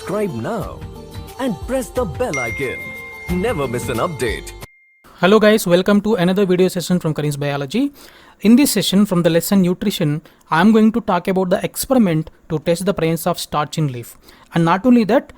subscribe now and press the bell icon. Never miss an update. Hello guys, welcome to another video session from Karin's Biology. In this session from the lesson Nutrition, I am going to talk about the experiment to test the presence of starch in leaf. And not only that,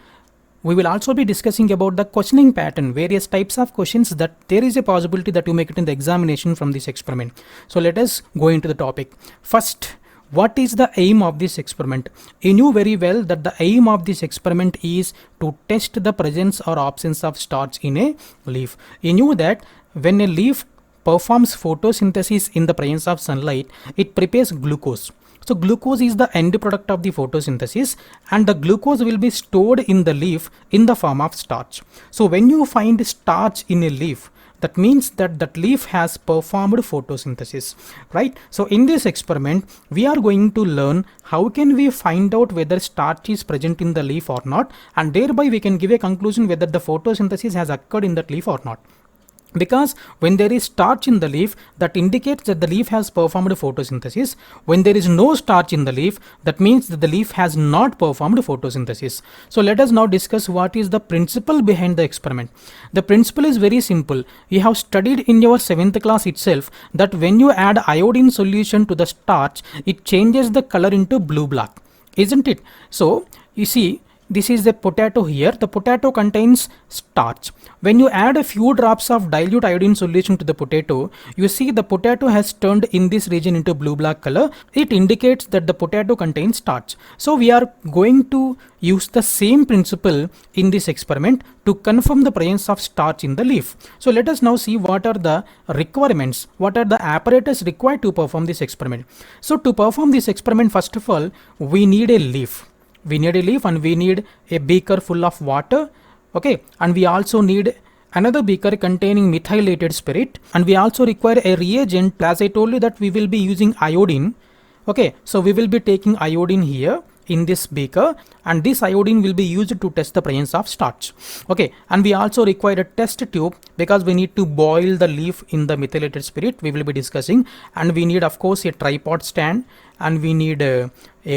we will also be discussing about the questioning pattern, various types of questions that there is a possibility that you make it in the examination from this experiment. So let us go into the topic. First, what is the aim of this experiment? You knew very well that the aim of this experiment is to test the presence or absence of starch in a leaf. You knew that when a leaf performs photosynthesis in the presence of sunlight, it prepares glucose. So glucose is the end product of the photosynthesis, and the glucose will be stored in the leaf in the form of starch. So when you find starch in a leaf, that means that that leaf has performed photosynthesis, right? So in this experiment, we are going to learn how can we find out whether starch is present in the leaf or not, and thereby we can give a conclusion whether the photosynthesis has occurred in that leaf or not. Because when there is starch in the leaf, that indicates that the leaf has performed photosynthesis. When there is no starch in the leaf, that means that the leaf has not performed photosynthesis. So let us now discuss what is the principle behind the experiment. The principle is very simple. You have studied in your 7th class itself that when you add iodine solution to the starch, it changes the color into blue-black, isn't it? So you see, this is the potato here. The potato contains starch. When you add a few drops of dilute iodine solution to the potato, you see the potato has turned in this region into blue-black color. It indicates that the potato contains starch. So we are going to use the same principle in this experiment to confirm the presence of starch in the leaf. So let us now see what are the requirements, what are the apparatus required to perform this experiment. So to perform this experiment, first of all, we need a leaf. We need a leaf and we need a beaker full of water, okay, and we also need another beaker containing methylated spirit, and we also require a reagent. As I told you that we will be using iodine, okay, so we will be taking iodine here in this beaker, and this iodine will be used to test the presence of starch, okay, and we also require a test tube because we need to boil the leaf in the methylated spirit we will be discussing, and we need of course a tripod stand, and we need a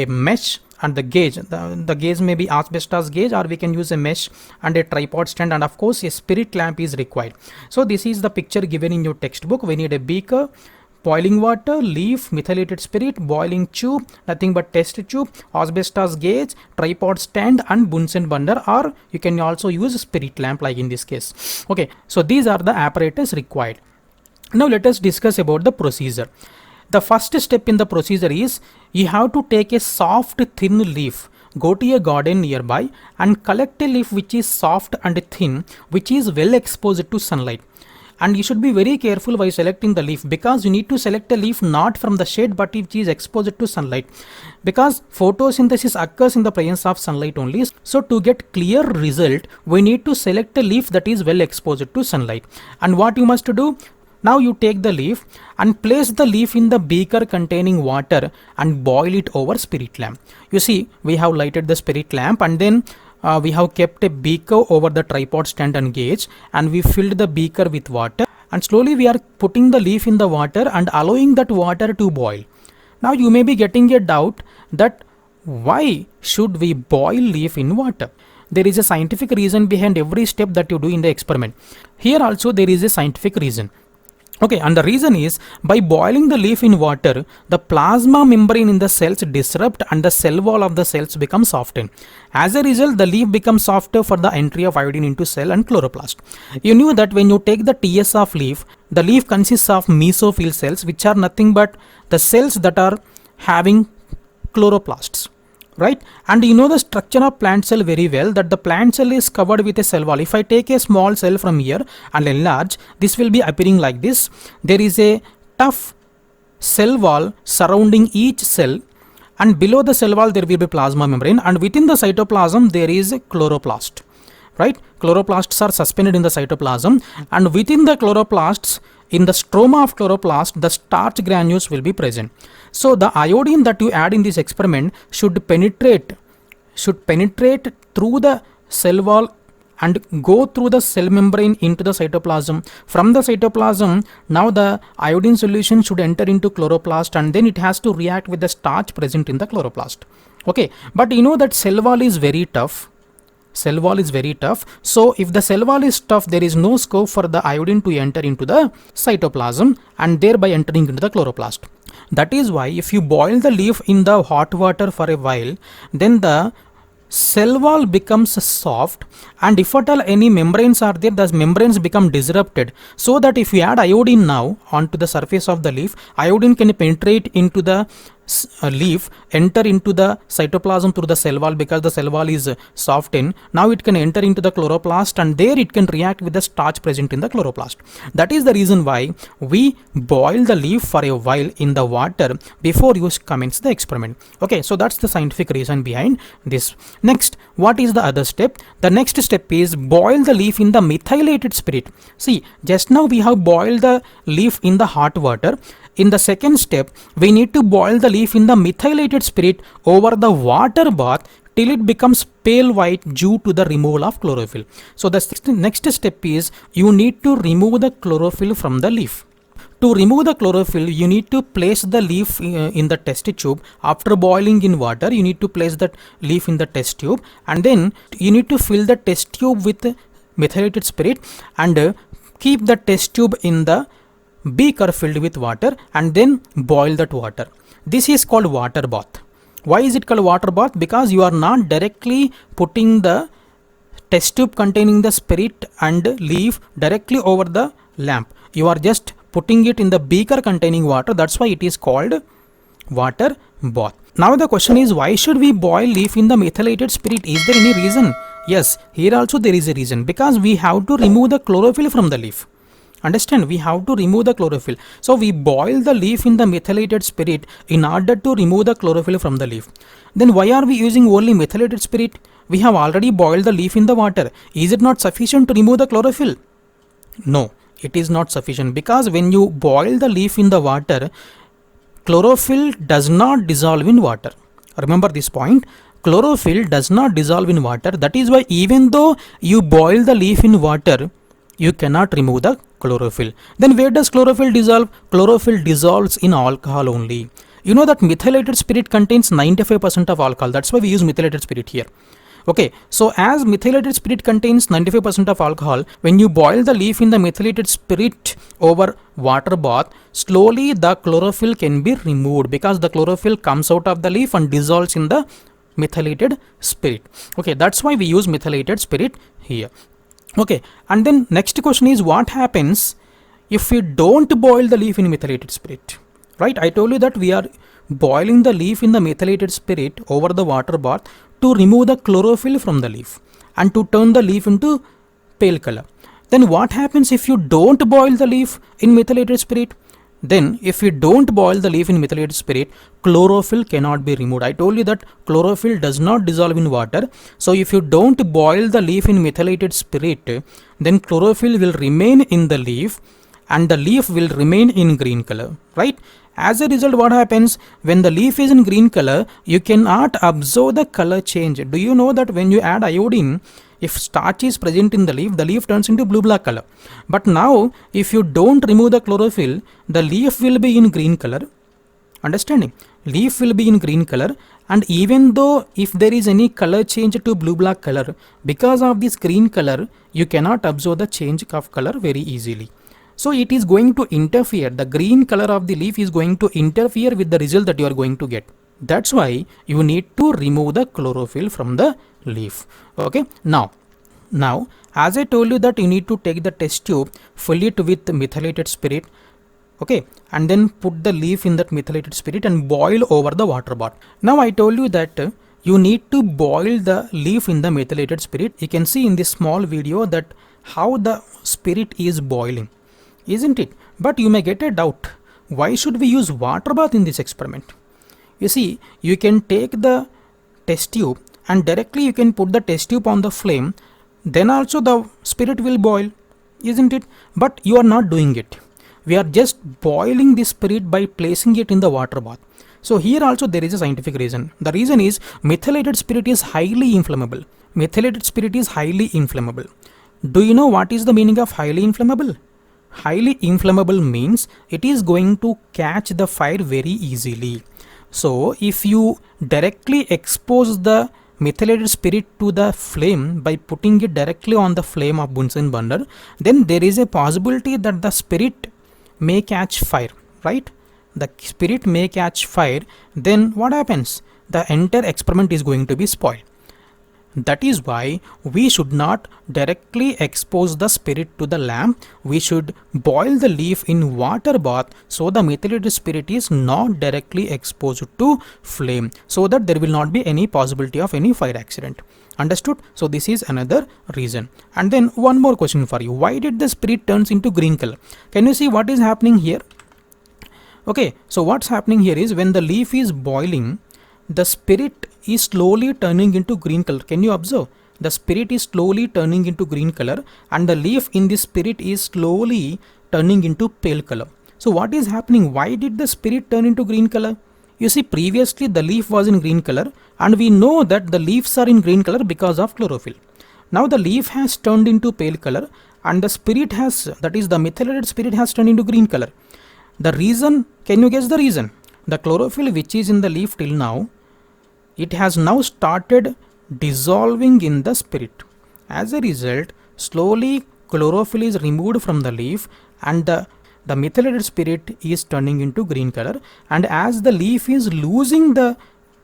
mesh and the gauge. The gauge may be asbestos gauge, or we can use a mesh and a tripod stand, and of course a spirit lamp is required. So this is the picture given in your textbook. We need a beaker, boiling water, leaf, methylated spirit, boiling tube, nothing but test tube, asbestos gauge, tripod stand, and Bunsen burner, or you can also use a spirit lamp like in this case. Okay, so these are the apparatus required. Now let us discuss about the procedure. The first step in the procedure is you have to take a soft thin leaf, go to a garden nearby and collect a leaf which is soft and thin, which is well exposed to sunlight. And you should be very careful while selecting the leaf, because you need to select a leaf not from the shade but which is exposed to sunlight, because photosynthesis occurs in the presence of sunlight only. So to get clear result, we need to select a leaf that is well exposed to sunlight. And what you must do? Now you take the leaf and place the leaf in the beaker containing water and boil it over spirit lamp. You see, we have lighted the spirit lamp, and then we have kept a beaker over the tripod stand and gauge, and we filled the beaker with water, and slowly we are putting the leaf in the water and allowing that water to boil. Now you may be getting a doubt that why should we boil leaf in water? There is a scientific reason behind every step that you do in the experiment. Here also there is a scientific reason. Okay, and the reason is by boiling the leaf in water, the plasma membrane in the cells disrupt and the cell wall of the cells become softened. As a result, the leaf becomes softer for the entry of iodine into cell and chloroplast. You knew that when you take the TS of leaf, the leaf consists of mesophyll cells, which are nothing but the cells that are having chloroplasts, right? And you know the structure of plant cell very well, that the plant cell is covered with a cell wall. If I take a small cell from here and enlarge, this will be appearing like this. There is a tough cell wall surrounding each cell, and below the cell wall there will be plasma membrane, and within the cytoplasm there is a chloroplast, right? Chloroplasts are suspended in the cytoplasm, and within the chloroplasts, in the stroma of chloroplast, the starch granules will be present. So the iodine that you add in this experiment should penetrate through the cell wall and go through the cell membrane into the cytoplasm. From the cytoplasm, now the iodine solution should enter into chloroplast, and then it has to react with the starch present in the chloroplast. Okay, but you know that cell wall is very tough. cell wall is very tough. So if the cell wall is tough, there is no scope for the iodine to enter into the cytoplasm and thereby entering into the chloroplast. That is why if you boil the leaf in the hot water for a while, then the cell wall becomes soft, and if at all any membranes are there, those membranes become disrupted, so that if you add iodine now onto the surface of the leaf, iodine can penetrate into the leaf, enter into the cytoplasm through the cell wall, because the cell wall is softened. Now it can enter into the chloroplast and there it can react with the starch present in the chloroplast. That is the reason why we boil the leaf for a while in the water before you commence the experiment. Okay, so that's the scientific reason behind this. Next, what is the other step? The next step is boil the leaf in the methylated spirit. See, just now we have boiled the leaf in the hot water. In the second step, we need to boil the leaf in the methylated spirit over the water bath till it becomes pale white due to the removal of chlorophyll. So the next step is you need to remove the chlorophyll from the leaf. To remove the chlorophyll, you need to place the leaf in the test tube. After boiling in water, you need to place that leaf in the test tube, and then you need to fill the test tube with methylated spirit and keep the test tube in the beaker filled with water and then boil that water. This is called water bath. Why is it called water bath? Because you are not directly putting the test tube containing the spirit and leaf directly over the lamp. You are just putting it in the beaker containing water. That's why it is called water bath. Now the question is, why should we boil leaf in the methylated spirit? Is there any reason? Yes, here also there is a reason, because we have to remove the chlorophyll from the leaf. Understand, we have to remove the chlorophyll. So we boil the leaf in the methylated spirit in order to remove the chlorophyll from the leaf. Then why are we using only methylated spirit? We have already boiled the leaf in the water. Is it not sufficient to remove the chlorophyll? No, it is not sufficient, because when you boil the leaf in the water, chlorophyll does not dissolve in water. Remember this point. Chlorophyll does not dissolve in water. That is why even though you boil the leaf in water, you cannot remove the chlorophyll. Then where does chlorophyll dissolve? Chlorophyll dissolves in alcohol only. You know that methylated spirit contains 95% of alcohol. That's why we use methylated spirit here. Okay, so as methylated spirit contains 95% of alcohol, when you boil the leaf in the methylated spirit over water bath, slowly the chlorophyll can be removed, because the chlorophyll comes out of the leaf and dissolves in the methylated spirit. Okay, that's why we use methylated spirit here. Okay, and then next question is, what happens if we don't boil the leaf in methylated spirit? Right, I told you that we are boiling the leaf in the methylated spirit over the water bath to remove the chlorophyll from the leaf and to turn the leaf into pale color. Then what happens if you don't boil the leaf in methylated spirit? Then if you don't boil the leaf in methylated spirit, chlorophyll cannot be removed. I told you that chlorophyll does not dissolve in water. So if you don't boil the leaf in methylated spirit, then chlorophyll will remain in the leaf and the leaf will remain in green color, right? As a result, what happens when the leaf is in green color, you cannot observe the color change. Do you know that when you add iodine, if starch is present in the leaf turns into blue-black color. But now, if you don't remove the chlorophyll, the leaf will be in green color. Understanding? Leaf will be in green color, and even though if there is any color change to blue-black color, because of this green color, you cannot observe the change of color very easily. So it is going to interfere. The green color of the leaf is going to interfere with the result that you are going to get. That's why you need to remove the chlorophyll from the leaf. Okay, now as I told you that you need to take the test tube, fill it with methylated spirit, okay, and then put the leaf in that methylated spirit and boil over the water bath. Now I told you that you need to boil the leaf in the methylated spirit. You can see in this small video that how the spirit is boiling, isn't it? But you may get a doubt, why should we use water bath in this experiment? You see, you can take the test tube and directly you can put the test tube on the flame, then also the spirit will boil, isn't it? But you are not doing it. We are just boiling the spirit by placing it in the water bath. So here also there is a scientific reason. The reason is methylated spirit is highly inflammable. Methylated spirit is highly inflammable. Do you know what is the meaning of highly inflammable? Highly inflammable means it is going to catch the fire very easily. So if you directly expose the methylated spirit to the flame by putting it directly on the flame of Bunsen burner, then there is a possibility that the spirit may catch fire, right? The spirit may catch fire. Then what happens? The entire experiment is going to be spoiled. That is why we should not directly expose the spirit to the lamp. We should boil the leaf in water bath so the methylated spirit is not directly exposed to flame, so that there will not be any possibility of any fire accident. Understood? So this is another reason. And then one more question for you. Why did the spirit turns into green color? Can you see what is happening here? Okay, so what's happening here is when the leaf is boiling, the spirit is slowly turning into green color. Can you observe? The spirit is slowly turning into green color and the leaf in this spirit is slowly turning into pale color. So what is happening? Why did the spirit turn into green color? You see, previously the leaf was in green color and we know that the leaves are in green color because of chlorophyll. Now the leaf has turned into pale color and the spirit has, that is the methylated spirit has turned into green color. The reason, can you guess the reason? The chlorophyll which is in the leaf till now, it has now started dissolving in the spirit. As a result, slowly chlorophyll is removed from the leaf and the methylated spirit is turning into green color, and as the leaf is losing the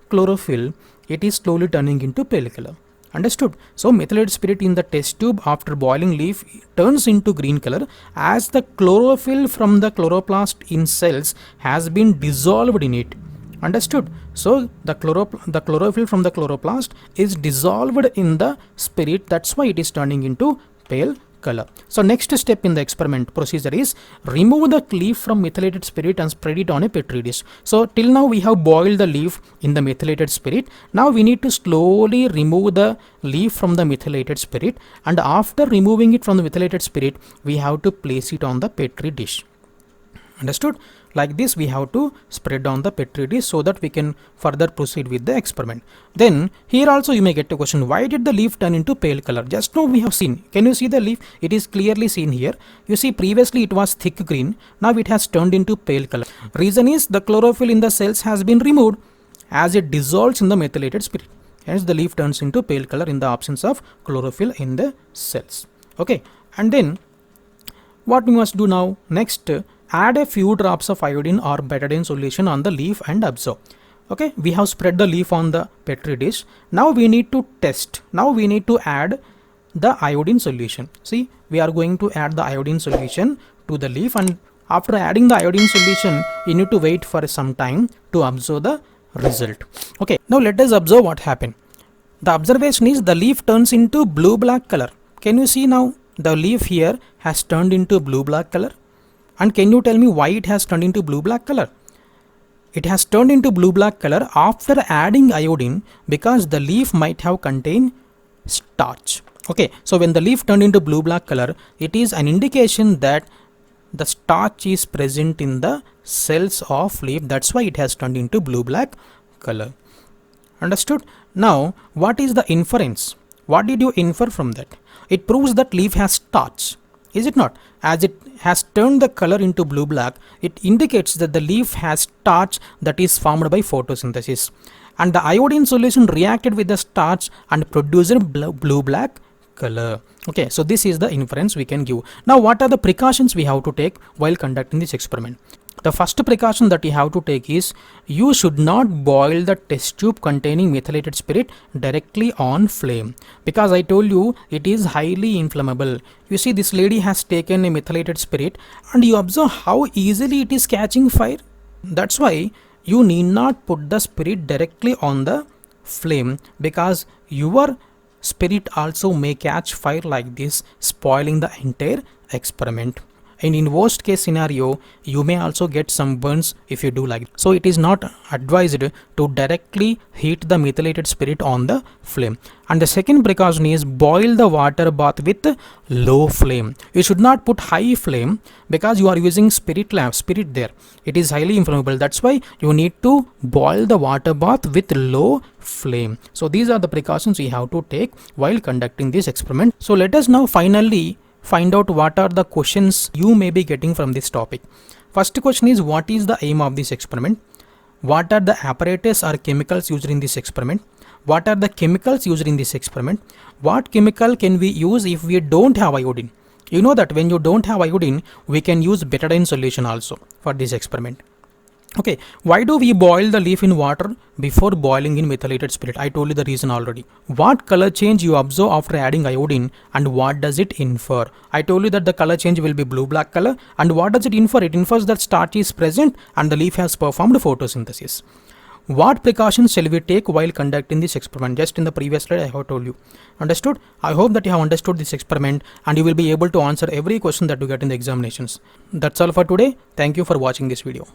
chlorophyll, it is slowly turning into pale color. Understood? So methylated spirit in the test tube after boiling leaf turns into green color as the chlorophyll from the chloroplast in cells has been dissolved in it. Understood? So the chlorophyll from the chloroplast is dissolved in the spirit. That's why it is turning into pale color. So next step in the experiment procedure is remove the leaf from methylated spirit and spread it on a petri dish. So till now we have boiled the leaf in the methylated spirit. Now we need to slowly remove the leaf from the methylated spirit, and after removing it from the methylated spirit we have to place it on the petri dish. Understood? Like this we have to spread on the petri dish so that we can further proceed with the experiment. Then here also you may get a question, why did the leaf turn into pale color? Just now we have seen, can you see the leaf? It is clearly seen here. You see, previously it was thick green, now it has turned into pale color. Reason is the chlorophyll in the cells has been removed as it dissolves in the methylated spirit. Hence the leaf turns into pale color in the absence of chlorophyll in the cells. Okay, and then what we must do now? Next, add a few drops of iodine or betadine solution on the leaf and observe. Okay, we have spread the leaf on the petri dish. Now we need to test. Now we need to add the iodine solution. See, we are going to add the iodine solution to the leaf, and after adding the iodine solution you need to wait for some time to observe the result. Okay, now let us observe what happened. The observation is the leaf turns into blue-black color. Can you see now? The leaf here has turned into blue-black color. And can you tell me why it has turned into blue-black color? It has turned into blue-black color after adding iodine because the leaf might have contained starch. Okay, so when the leaf turned into blue-black color, it is an indication that the starch is present in the cells of leaf. That's why it has turned into blue-black color. Understood? Now, what is the inference? What did you infer from that? It proves that leaf has starch. Is it not? As it has turned the color into blue-black, it indicates that the leaf has starch that is formed by photosynthesis. And the iodine solution reacted with the starch and produced blue-black color. Okay, so this is the inference we can give. Now, what are the precautions we have to take while conducting this experiment? The first precaution that you have to take is you should not boil the test tube containing methylated spirit directly on flame, because I told you it is highly inflammable. You see, this lady has taken a methylated spirit and you observe how easily it is catching fire. That's why you need not put the spirit directly on the flame, because your spirit also may catch fire like this, spoiling the entire experiment. And in worst case scenario, you may also get some burns if you do like that. So it is not advised to directly heat the methylated spirit on the flame. And the second precaution is boil the water bath with low flame. You should not put high flame because you are using spirit there. It is highly inflammable. That's why you need to boil the water bath with low flame. So these are the precautions we have to take while conducting this experiment. So let us now finally find out what are the questions you may be getting from this topic. First question is, what is the aim of this experiment? What are the apparatus or chemicals used in this experiment? what are the chemicals used in this experiment, what chemical can we use if we don't have iodine. You know that when you don't have iodine, we can use betadine solution also for this experiment. Okay, why do we boil the leaf in water before boiling in methylated spirit? I told you the reason already. What color change you observe after adding iodine and what does it infer? I told you that the color change will be blue-black color, and what does it infer? It infers that starch is present and the leaf has performed photosynthesis. What precautions shall we take while conducting this experiment? Just in the previous slide I have told you. Understood? I hope that you have understood this experiment and you will be able to answer every question that you get in the examinations. That's all for today. Thank you for watching this video.